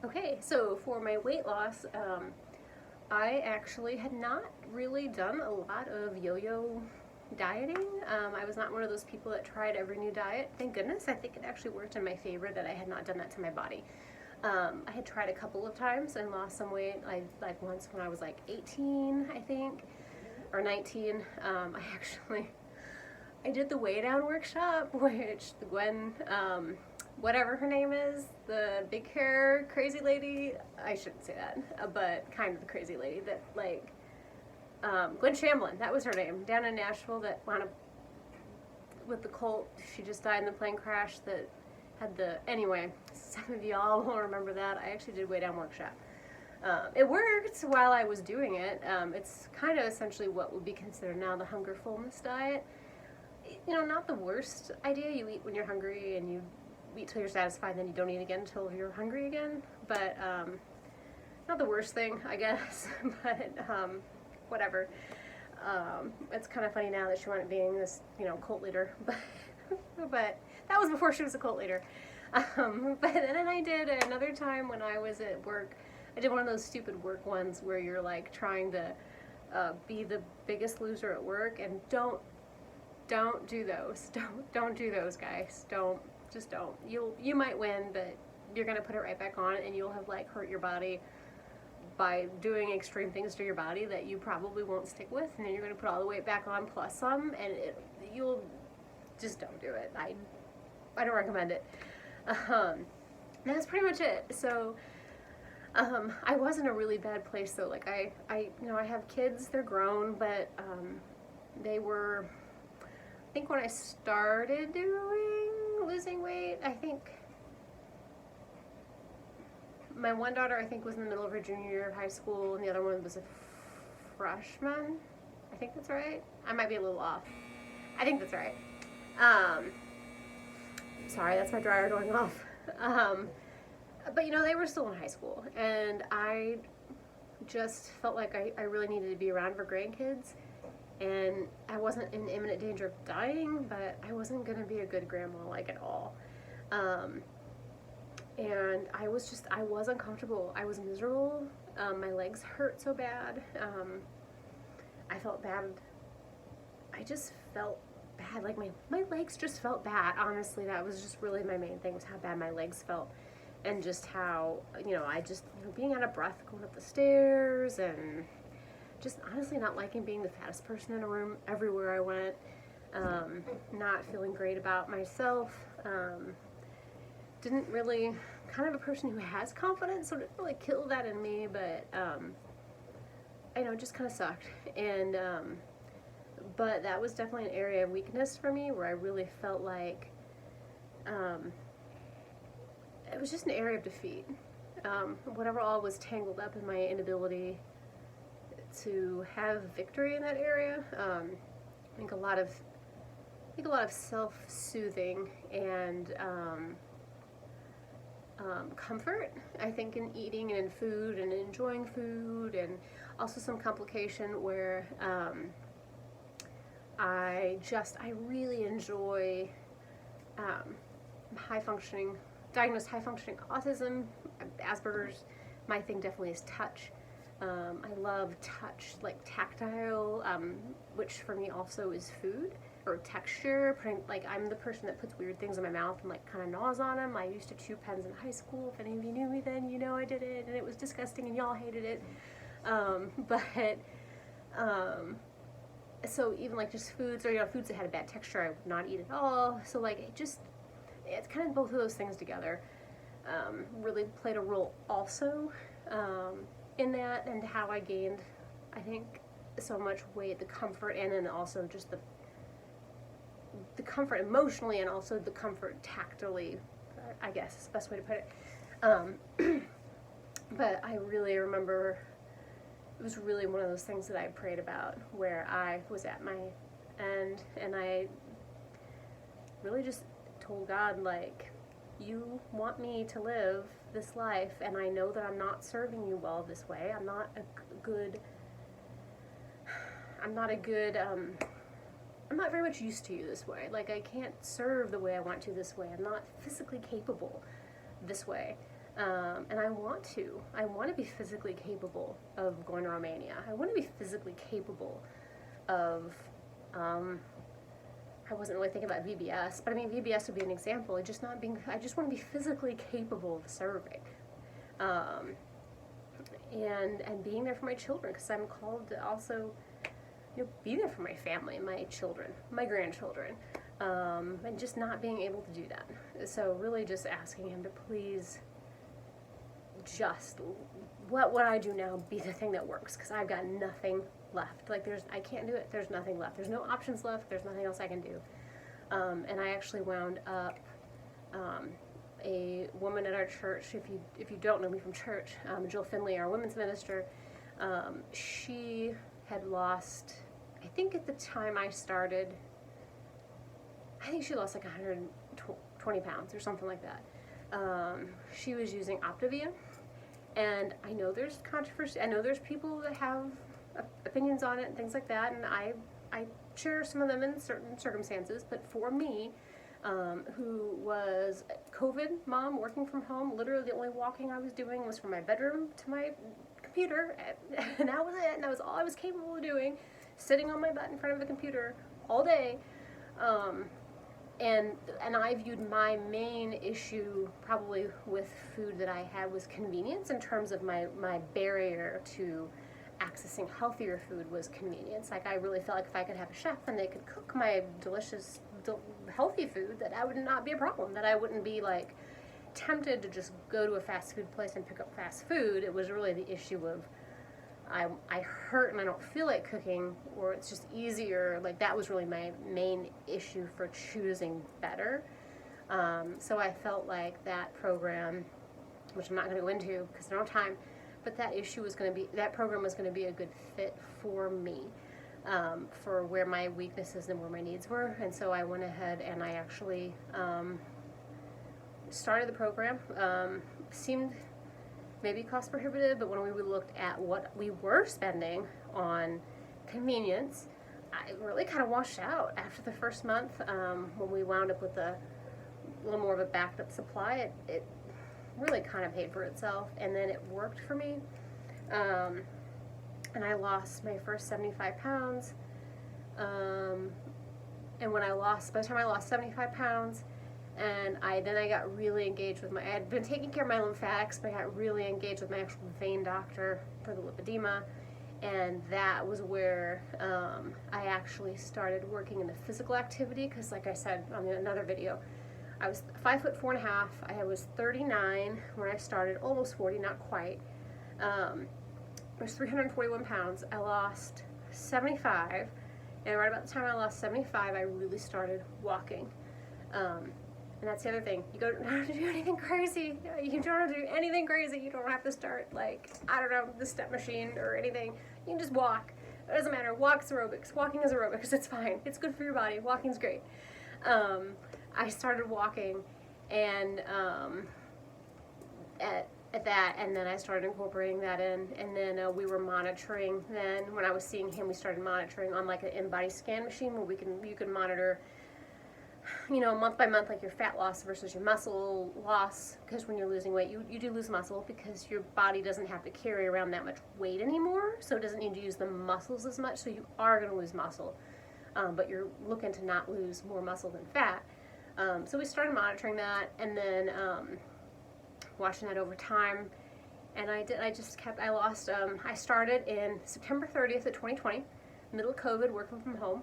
Okay, so for my weight loss, I actually had not really done a lot of yo-yo dieting. I was not one of those people that tried every new diet. Thank goodness. I think it actually worked in my favor that I had not done that to my body. I had tried a couple of times and lost some weight. I like once when I was like 18, I think, or 19. I did the weigh down workshop, which Gwen, whatever her name is, the big hair crazy lady. I shouldn't say that, but kind of the crazy lady that Gwen Shamblin. That was her name, down in Nashville. That wound up with the cult. She just died in the plane crash. That had the anyway. Some of y'all will remember that. I actually did weigh down workshop. It worked while I was doing it. It's kind of essentially what would be considered now the hunger fullness diet. You know, not the worst idea. You eat when you're hungry and you eat till you're satisfied, then you don't eat again until you're hungry again. But not the worst thing, I guess. But whatever. It's kind of funny now that she wound up being this, cult leader. But that was before she was a cult leader. But then I did another time when I was at work. I did one of those stupid work ones where you're like trying to be the biggest loser at work, and don't do those. Don't do those, guys. Just don't. You might win, but you're gonna put it right back on, and you'll have like hurt your body by doing extreme things to your body that you probably won't stick with, and then you're gonna put all the weight back on plus some, and you'll just don't do it. I don't recommend it. That's pretty much it. So I was in a really bad place though. Like I have kids, they're grown, but they were, I think when I started losing weight, I think my one daughter, I think, was in the middle of her junior year of high school, and the other one was a freshman. I think that's right. I might be a little off. I think that's right. Sorry, that's my dryer going off. But they were still in high school, and I just felt like I really needed to be around for grandkids, and I wasn't in imminent danger of dying, but I wasn't going to be a good grandma, like, at all. And I was uncomfortable. I was miserable. My legs hurt so bad. I felt bad. I just felt bad. Like, my legs just felt bad. Honestly, that was just really my main thing, was how bad my legs felt. And just how, being out of breath going up the stairs, and just honestly not liking being the fattest person in a room everywhere I went. Not feeling great about myself. Didn't really, kind of a person who has confidence, so didn't really kill that in me, but I know, it just kind of sucked. And but that was definitely an area of weakness for me, where I really felt like it was just an area of defeat. Whatever all was tangled up in my inability to have victory in that area. I think a lot of self-soothing and comfort, I think, in eating and in food and enjoying food, and also some complication where I really enjoy diagnosed high-functioning autism, Asperger's. My thing definitely is touch. I love touch, like tactile, which for me also is food, or texture. I'm the person that puts weird things in my mouth and like kind of gnaws on them. I used to chew pens in high school. If any of you knew me then, I did it, and it was disgusting, and y'all hated it. So even like just foods, or foods that had a bad texture, I would not eat at all. So like it's kind of both of those things together really played a role also in that, and how I gained, I think, so much weight, the comfort, and then also just the comfort emotionally, and also the comfort tactily, I guess is the best way to put it. But I really remember it was really one of those things that I prayed about, where I was at my end, and I really just told God, like, you want me to live this life, and I know that I'm not serving you well this way. I'm not very much used to you this way. Like, I can't serve the way I want to this way. I'm not physically capable this way. And I want to be physically capable of going to Romania. I want to be physically capable of, I wasn't really thinking about VBS, but I mean, VBS would be an example. I just want to be physically capable of serving. And being there for my children, because I'm called to also, be there for my family, my children, my grandchildren, and just not being able to do that. So really just asking him to please just let what I do now be the thing that works, because I've got nothing left. Like I can't do it. There's nothing left. There's no options left. There's nothing else I can do. And I actually wound up, a woman at our church, if you don't know me from church, Jill Finley, our women's minister, she had lost, I think at the time I started, I think she lost like 120 pounds or something like that. She was using Optavia, and I know there's controversy. I know there's people that have opinions on it and things like that, and I share some of them in certain circumstances, but for me, who was a COVID mom working from home, literally the only walking I was doing was from my bedroom to my computer, and that was it, and that was all I was capable of doing, sitting on my butt in front of the computer all day. And I viewed my main issue probably with food that I had was convenience, in terms of my barrier to accessing healthier food was convenience. Like, I really felt like if I could have a chef and they could cook my delicious, healthy food, that I would not be a problem, that I wouldn't be like tempted to just go to a fast food place and pick up fast food. It was really the issue of I hurt and I don't feel like cooking, or it's just easier. Like, that was really my main issue for choosing better. So I felt like that program, which I'm not going to go into because I don't have time, but that program was going to be a good fit for me, for where my weaknesses and where my needs were. And so I went ahead and I actually started the program. Seemed maybe cost prohibitive, but when we looked at what we were spending on convenience, I really kind of washed out after the first month. When we wound up with a little more of a backed up supply, it really kind of paid for itself, and then it worked for me. And I lost my first 75 pounds. And by the time I lost 75 pounds, and I got really engaged with I had been taking care of my lymphatics, but I got really engaged with my actual vein doctor for the lipedema, and that was where I actually started working in the physical activity, because like I said on another video, I was 5'4.5". I was 39 when I started, almost 40, not quite. I was 341 pounds. I lost 75, and right about the time I lost 75, I really started walking. And that's the other thing. You don't have to do anything crazy. You don't have to do anything crazy. You don't have to start, like, I don't know, the step machine or anything. You can just walk. It doesn't matter. Walk's aerobics. Walking is aerobics. It's fine. It's good for your body. Walking's great. I started walking, and at that, and then I started incorporating that in, and then we were monitoring. Then when I was seeing him, we started monitoring on like an in-body scan machine where you can monitor, month by month, like your fat loss versus your muscle loss, because when you're losing weight, you do lose muscle because your body doesn't have to carry around that much weight anymore, so it doesn't need to use the muscles as much, so you are going to lose muscle, but you're looking to not lose more muscle than fat. So we started monitoring that, and then watching that over time, and I started in September 30th of 2020, middle of COVID, working from home,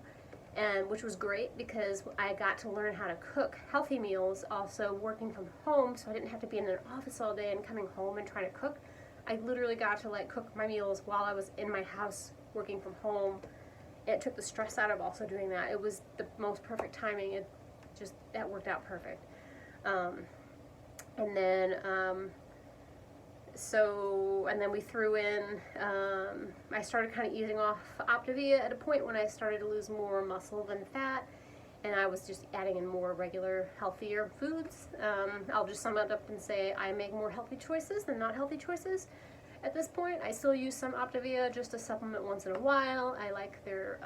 and which was great because I got to learn how to cook healthy meals, also working from home, so I didn't have to be in an office all day and coming home and trying to cook. I literally got to cook my meals while I was in my house working from home. It took the stress out of also doing that. It was the most perfect timing. That worked out perfect. And then we threw in, I started kind of easing off Optavia at a point when I started to lose more muscle than fat, and I was just adding in more regular, healthier foods. I'll just sum it up and say I make more healthy choices than not healthy choices at this point. I still use some Optavia just to supplement once in a while. I like their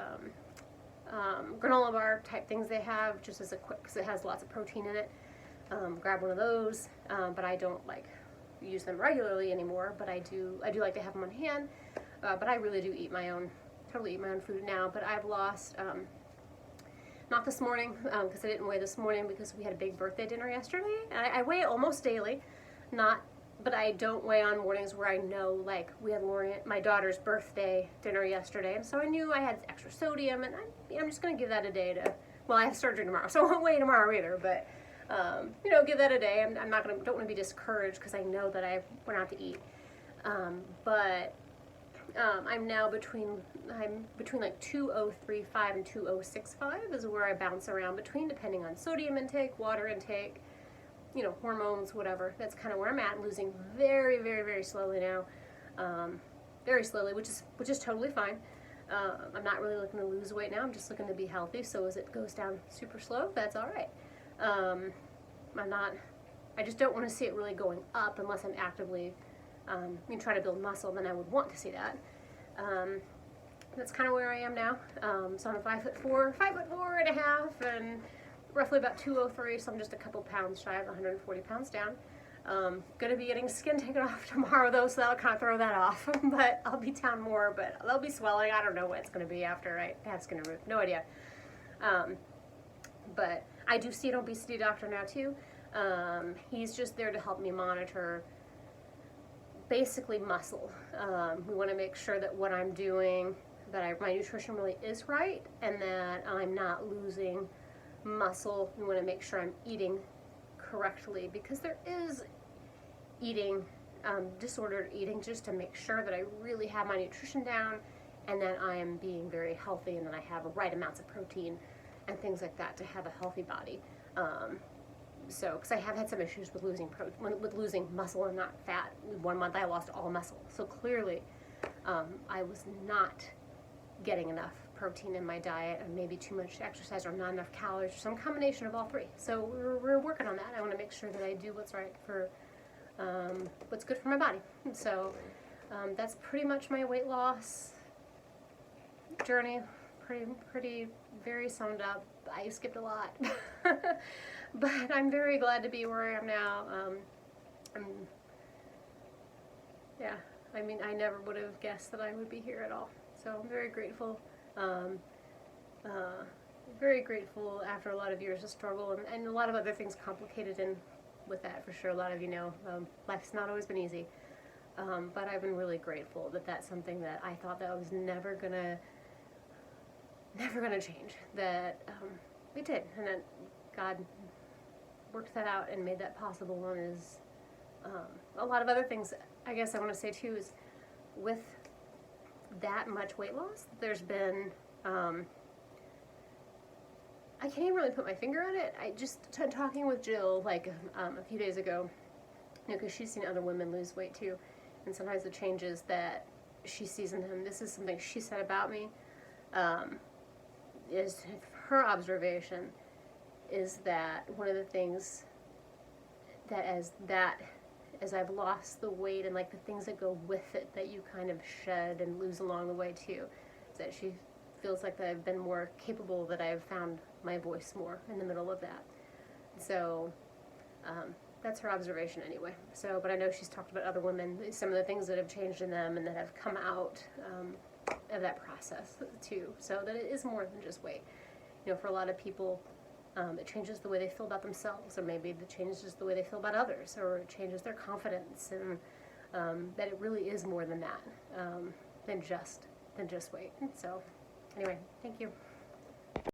granola bar type things they have, just as a quick, because it has lots of protein in it. Grab one of those, but I don't use them regularly anymore, but I do like to have them on hand. But I really do totally eat my own food now. But I've lost, not this morning, because I didn't weigh this morning because we had a big birthday dinner yesterday. And I weigh almost daily, but I don't weigh on mornings where I know, like, we had my daughter's birthday dinner yesterday, and so I knew I had extra sodium, and I'm just going to give that a day to, well, I have surgery tomorrow, so I won't weigh tomorrow either, but, give that a day. Don't want to be discouraged because I know that I went out to eat. I'm now between like 2035 and 2065 is where I bounce around between, depending on sodium intake, water intake, hormones, whatever. That's kind of where I'm at, losing very, very, very slowly now. Very slowly, which is totally fine. I'm not really looking to lose weight now. I'm just looking to be healthy. So as it goes down super slow, that's all right. I just don't want to see it really going up unless I'm actively trying to build muscle. Then I would want to see that. That's kind of where I am now. So I'm 5'4" and a half, and roughly about 203, so I'm just a couple pounds shy of 140 pounds down. Gonna be getting skin taken off tomorrow though, so that'll kind of throw that off. But I'll be down more, but there'll be swelling. I don't know what it's gonna be after I have skin removed. No idea. But I do see an obesity doctor now too. He's just there to help me monitor basically muscle. We want to make sure that what I'm doing, that my nutrition really is right, and that I'm not losing muscle. We want to make sure I'm eating correctly, because there is disordered eating, just to make sure that I really have my nutrition down and that I am being very healthy and that I have the right amounts of protein and things like that to have a healthy body. Because I have had some issues with losing muscle and not fat. 1 month I lost all muscle, so clearly I was not getting enough protein in my diet, and maybe too much exercise or not enough calories, or some combination of all three. So we're working on that. I want to make sure that I do what's right for what's good for my body. So that's pretty much my weight loss journey. Pretty very summed up. I skipped a lot. But I'm very glad to be where I am now. I never would have guessed that I would be here at all. So I'm very grateful. Very grateful after a lot of years of struggle and a lot of other things complicated in with that, for sure. A lot of you know, life's not always been easy. But I've been really grateful that that's something that I thought that I was never gonna change. That we did, and that God worked that out and made that possible. And is a lot of other things. I guess I want to say too is with that much weight loss, there's been I can't even really put my finger on it. I just talking with Jill like a few days ago, because she's seen other women lose weight too, and sometimes the changes that she sees in them. This is something she said about me. Is her observation is that one of the things that as I've lost the weight and like the things that go with it that you kind of shed and lose along the way too, is that she feels like that I've been more capable, that I've found my voice more in the middle of that. So that's her observation anyway. So, but I know she's talked about other women, some of the things that have changed in them and that have come out of that process too. So that it is more than just weight. For a lot of people, it changes the way they feel about themselves, or maybe it changes the way they feel about others, or it changes their confidence, and that it really is more than that, than just weight. So anyway, thank you.